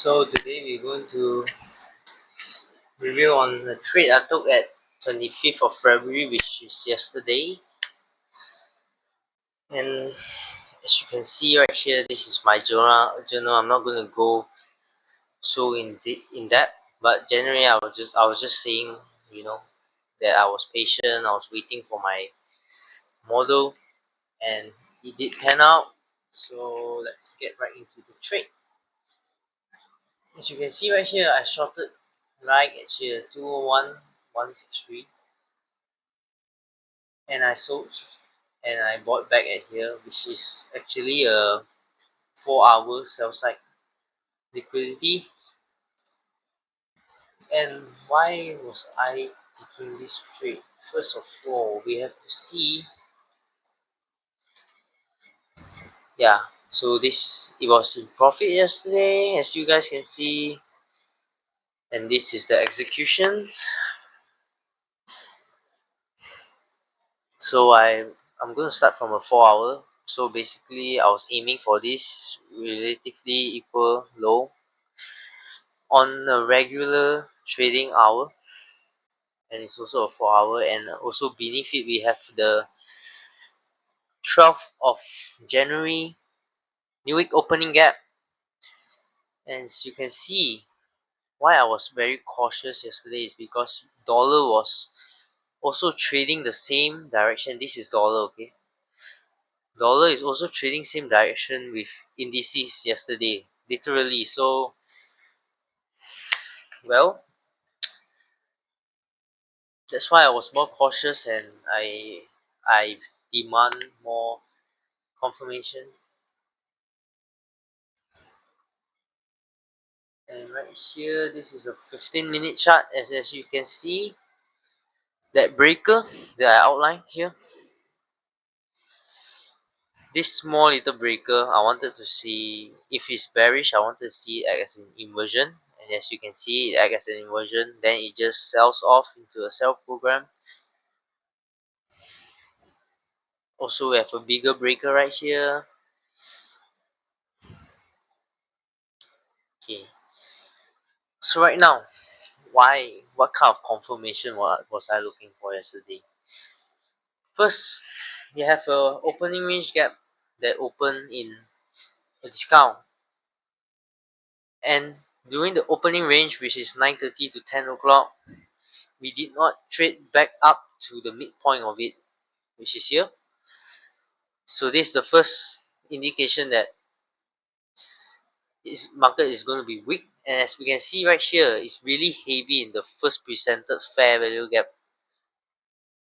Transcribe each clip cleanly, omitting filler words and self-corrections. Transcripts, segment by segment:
So today we're going to review on the trade I took at 25th of February, which is yesterday. And as you can see right here, this is my journal. I'm not going to go so in depth, but generally I was just saying, you know, that I was patient. I was waiting for my model, and it did pan out. So let's get right into the trade. As you can see right here, I shorted right at here 201,163. And I sold and I bought back at here, which is actually a 4 hour sell side liquidity. And why was I taking this trade? First of all, we have to see, yeah, so this it was in profit yesterday, as you guys can see, and this is the executions. So I'm going to start from a 4 hour. So basically I was aiming for this relatively equal low on a regular trading hour, and it's also a 4 hour. And also beneath it we have the 12th of January new week opening gap. And as you can see, why I was very cautious yesterday is because dollar was also trading the same direction. This is dollar, okay? Dollar is also trading same direction with indices yesterday, literally. So well, that's why I was more cautious, and I demand more confirmation. And right here, this is a 15-minute chart. As you can see, that breaker that I outlined here, this small little breaker, I wanted to see if it's bearish. I wanted to see it act as an inversion, and as you can see, it act as an inversion. Then it just sells off into a sell program. Also, we have a bigger breaker right here. Okay, so right now, what kind of confirmation was I looking for yesterday? First, you have a opening range gap that opened in a discount, and during the opening range, which is 9:30 to 10 o'clock, we did not trade back up to the midpoint of it, which is here. So this is the first indication that this market is going to be weak. And as we can see right here, it's really heavy in the first presented fair value gap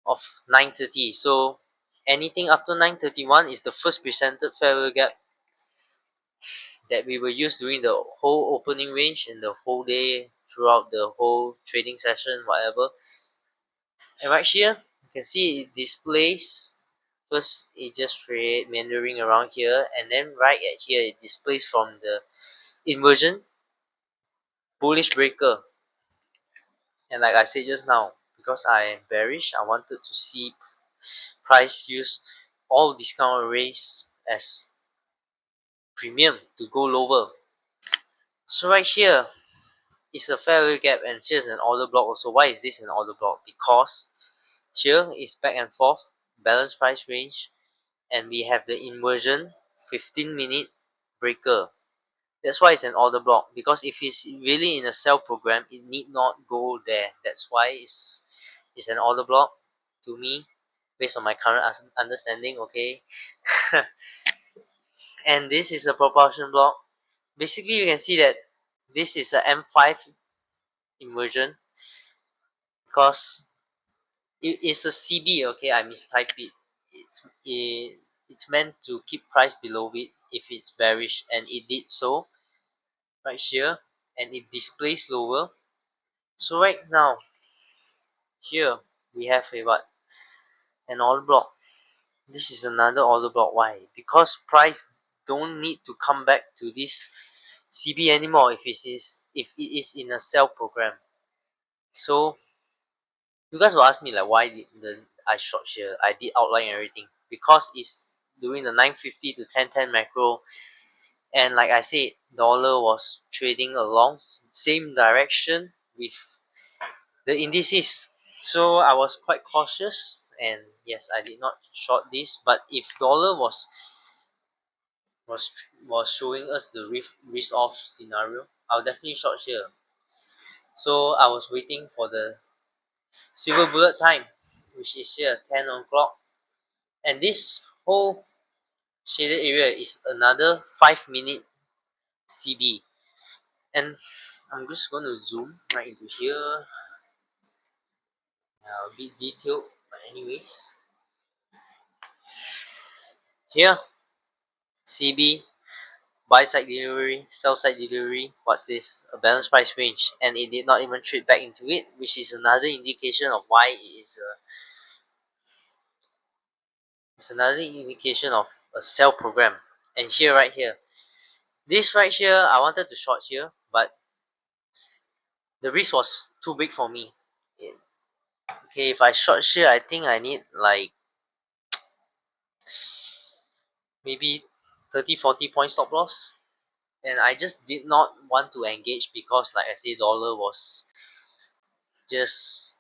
of 9:30. So anything after 9:31 is the first presented fair value gap that we will use during the whole opening range and the whole day, throughout the whole trading session, whatever. And right here, you can see it displays. First, it just create meandering around here, and then right at here, it displays from the inversion bullish breaker. And like I said just now, because I am bearish, I wanted to see price use all discount arrays as premium to go lower. So right here is a fair value gap, and here's an order block also. Why is this an order block? Because here is back and forth balanced price range, and we have the inversion 15-minute breaker. That's why it's an order block, because if it's really in a sell program, it need not go there. That's why it's an order block to me, based on my current understanding, okay? And this is a propulsion block. Basically, you can see that this is a M5 inversion, because it's a CB, okay? I mistype it. It's meant to keep price below it if it's bearish, and it did so right here, and it displays lower. So right now, here we have a what? An order block. This is another order block. Why? Because price don't need to come back to this CB anymore if it is in a sell program. So you guys will ask me, like, why did I short here? I did outline everything because it's during the 9:50 to 10:10 macro. and like I said, dollar was trading along same direction with the indices. So I was quite cautious, and yes, I did not short this. But if dollar was was showing us the risk off scenario, I'll definitely short here. So I was waiting for the silver bullet time, which is here 10 o'clock, and this whole shaded area is another 5-minute CB. And I'm just going to zoom right into here, a bit detailed, but anyways, here CB, buy side delivery, sell side delivery. What's this? A balanced price range, and it did not even trade back into it, which is another indication of why it's another indication of a sell program. And here, right here, this right here, I wanted to short here, but the risk was too big for me. Okay, if I short here, I think I need like maybe 30-40 point stop loss, and I just did not want to engage because, like I say, dollar was just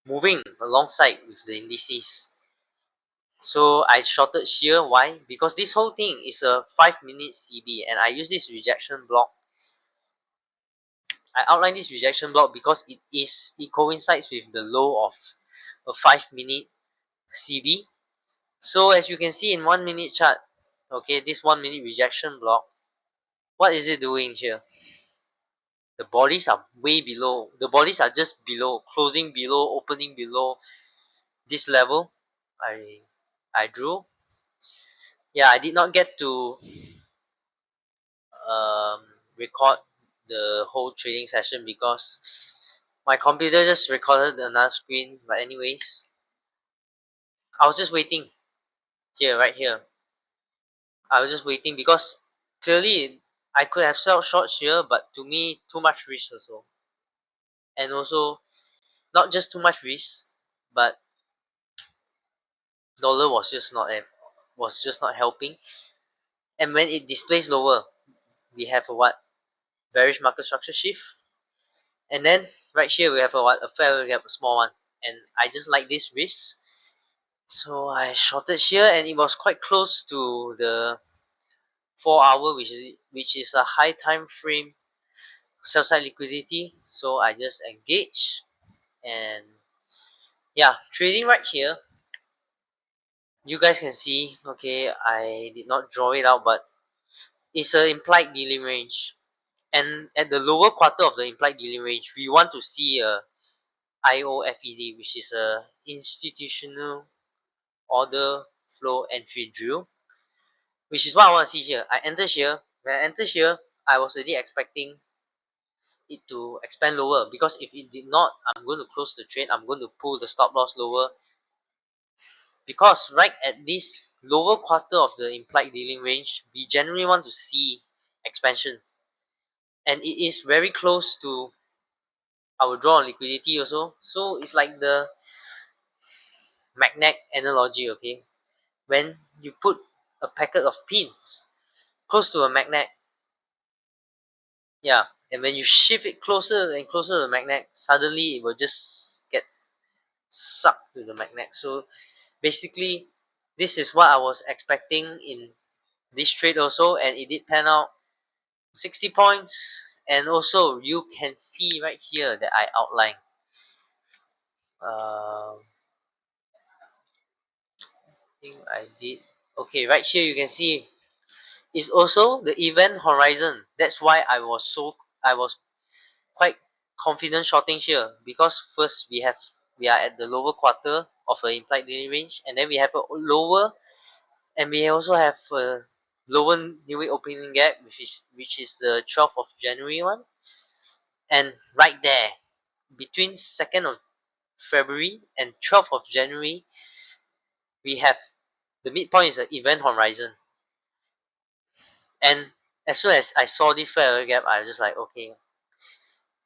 moving alongside with the indices. So I shorted here. Why? Because this whole thing is a 5-minute CB, and I use this rejection block. I outline this rejection block because it coincides with the low of a 5-minute CB. So as you can see in 1 minute chart, okay, this 1 minute rejection block, what is it doing here? The bodies are way below. The bodies are just below, closing below, opening below this level. I I drew. Yeah, I did not get to um, record the whole trading session because my computer just recorded another screen. But anyways, I was just waiting here, right here. I was just waiting because clearly I could have sold short here, but to me too much risk also, and also not just too much risk, but dollar was just not helping. And when it displays lower, we have a what, bearish market structure shift, and then right here we have a what, a fair value gap, a small one, and I just like this risk, so I shorted here, and it was quite close to the 4 hour, which is a high time frame sell side liquidity. So I just engage, and yeah, trading right here. You guys can see, okay, I did not draw it out, but it's a implied dealing range, and at the lower quarter of the implied dealing range, we want to see a IOFED, which is a institutional order flow entry drill, which is what I want to see here. I enter here. When I enter here, I was already expecting it to expand lower, because if it did not, I'm going to close the trade. I'm going to pull the stop loss lower, because right at this lower quarter of the implied dealing range, we generally want to see expansion, and it is very close to our draw on liquidity also. So it's like the magnet analogy, okay? When you put a packet of pins close to a magnet, yeah, and when you shift it closer and closer to the magnet, suddenly it will just get sucked to the magnet. So basically, this is what I was expecting in this trade also, and it did pan out 60 points. And also you can see right here that I outline, I think I did, okay, right here you can see it's also the event horizon. That's why I was quite confident shorting here, because first we are at the lower quarter of the implied daily range, and then we have a lower, and we also have a lower new week opening gap, which is the 12th of January one, and right there between 2nd of February and 12th of January, we have the midpoint is an event horizon. And as soon as I saw this fair value gap, I was just like, okay,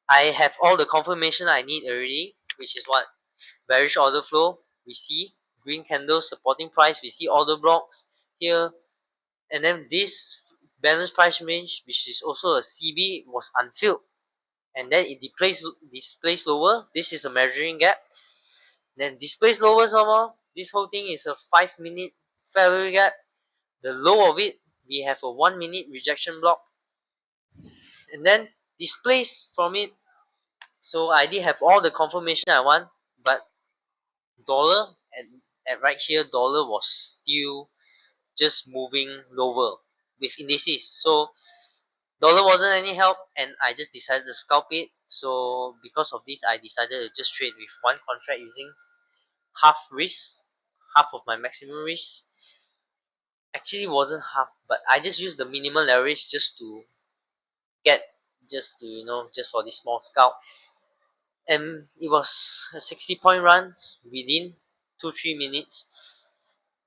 I have all the confirmation I need already, which is what, bearish order flow. We see green candles supporting price. We see order blocks here, and then balance price range, which is also a CB, was unfilled, and then it displays lower. This is a measuring gap, then displays lower some more. This whole thing is a 5 minute fair value gap. The low of it, we have a 1 minute rejection block, and then displays from it. So I did have all the confirmation I want, but dollar at right here, dollar was still just moving lower with indices. So dollar wasn't any help, and I just decided to scalp it. So because of this, I decided to just trade with one contract using half risk, half of my maximum risk. Actually wasn't half, but I just used the minimal leverage just to get, just to just for this small scalp. And it was a 60 point run within 2-3 minutes,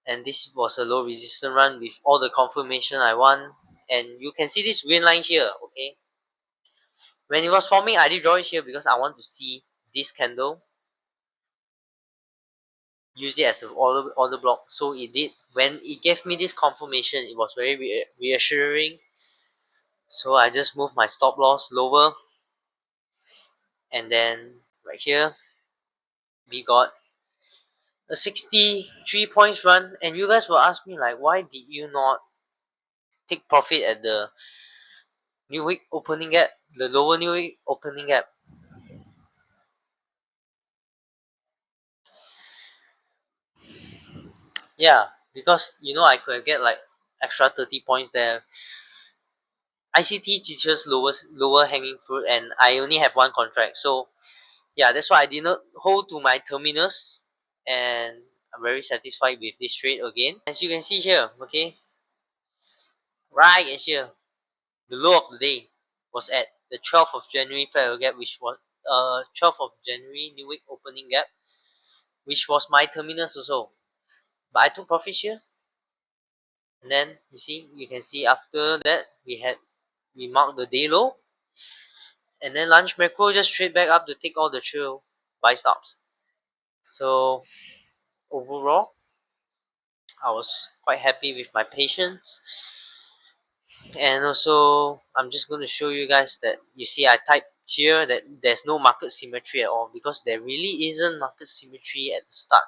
and this was a low resistance run with all the confirmation I want. And you can see this green line here. Okay, when it was forming, I did draw it here because I want to see this candle, use it as an order block. So it did. When it gave me this confirmation, it was very reassuring. So I just moved my stop loss lower, and then right here we got a 63 points run. And you guys will ask me, like, why did you not take profit at the new week opening gap, the lower new week opening gap? Yeah, because I could get like extra 30 points there. ICT teaches lower hanging fruit, and I only have one contract. So yeah, that's why I did not hold to my terminus, and I'm very satisfied with this trade again. As you can see here, okay, right in here, the low of the day was at the 12th of January fair gap, which was 12th of January new week opening gap, which was my terminus also. But I took profit here, and then you can see after that we marked the day low, and then lunch macro just trade back up to take all the trail buy stops. So overall, I was quite happy with my patience. And also, I'm just going to show you guys that I typed here that there's no market symmetry at all, because there really isn't market symmetry at the start.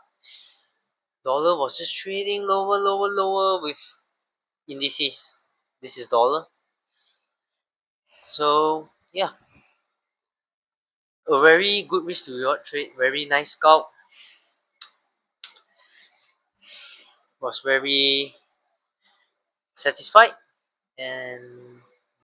Dollar was just trading lower, lower, lower with indices. This is dollar. So yeah, a very good risk to reward trade, very nice scalp. Was very satisfied, and